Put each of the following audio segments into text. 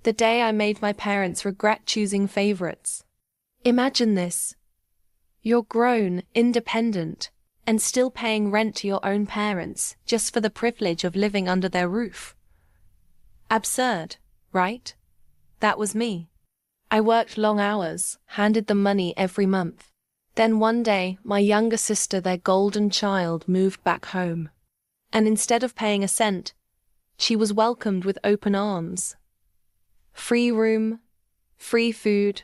The day I made my parents regret choosing favorites. Imagine this. You're grown, independent, and still paying rent to your own parents just for the privilege of living under their roof. Absurd, right? That was me. I worked long hours, handed them money every month. Then one day, my younger sister, their golden child, moved back home. And instead of paying a cent, she was welcomed with open arms. Free room, free food,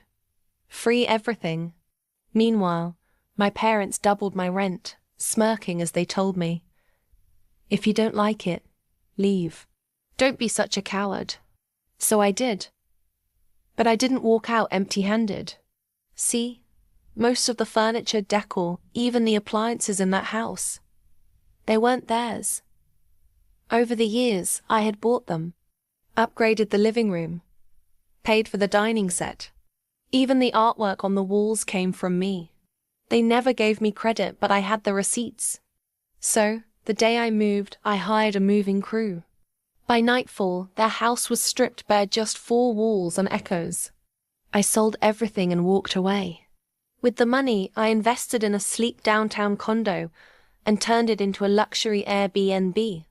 free everything. Meanwhile, my parents doubled my rent, smirking as they told me, "If you don't like it, leave. Don't be such a coward." So I did. But I didn't walk out empty-handed. See, most of the furniture, decor, even the appliances in that house, they weren't theirs. Over the years, I had bought them, upgraded the living room, paid for the dining set. Even the artwork on the walls came from me. They never gave me credit, but I had the receipts. So, the day I moved, I hired a moving crew. By nightfall, their house was stripped bare, just 4 walls and echoes. I sold everything and walked away. With the money, I invested in a sleek downtown condo and turned it into a luxury Airbnb.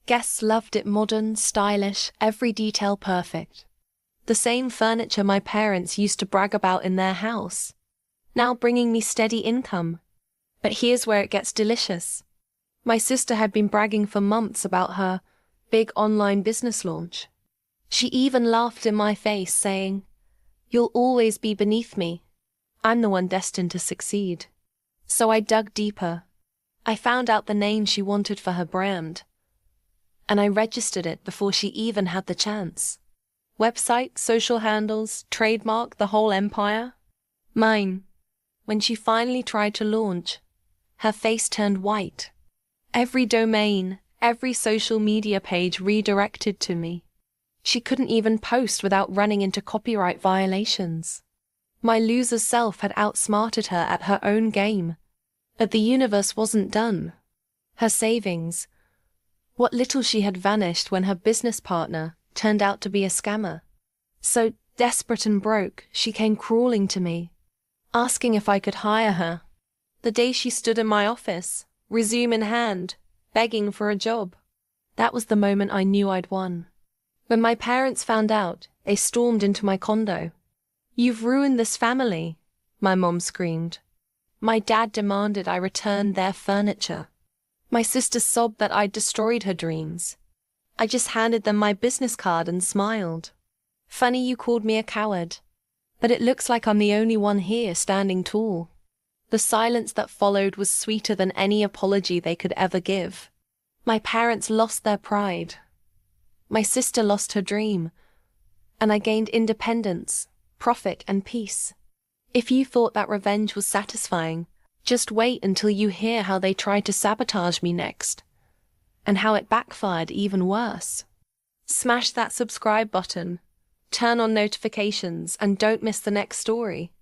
Guests loved it, modern, stylish, every detail perfect. The same furniture my parents used to brag about in their house, now bringing me steady income. But here's where it gets delicious. My sister had been bragging for months about her big online business launch. She even laughed in my face, saying, "You'll always be beneath me. I'm the one destined to succeed." So I dug deeper. I found out the name she wanted for her brand, and I registered it before she even had the chance. Website, social handles, trademark, the whole empire. Mine. When she finally tried to launch, her face turned white. Every domain, every social media page redirected to me. She couldn't even post without running into copyright violations. My loser self had outsmarted her at her own game. But the universe wasn't done. Her savings, what little she had, vanished when her business partner turned out to be a scammer. So, desperate and broke, she came crawling to me, asking if I could hire her. The day she stood in my office, resume in hand, begging for a job. That was the moment I knew I'd won. When my parents found out, they stormed into my condo. "You've ruined this family," my mom screamed. My dad demanded I return their furniture. My sister sobbed that I'd destroyed her dreams. I just handed them my business card and smiled. "Funny you called me a coward, but it looks like I'm the only one here standing tall." The silence that followed was sweeter than any apology they could ever give. My parents lost their pride. My sister lost her dream, and I gained independence, profit, and peace. If you thought that revenge was satisfying, just wait until you hear how they tried to sabotage me next, and how it backfired even worse. Smash that subscribe button, turn on notifications, and don't miss the next story.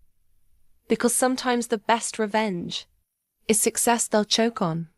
Because sometimes the best revenge is success they'll choke on.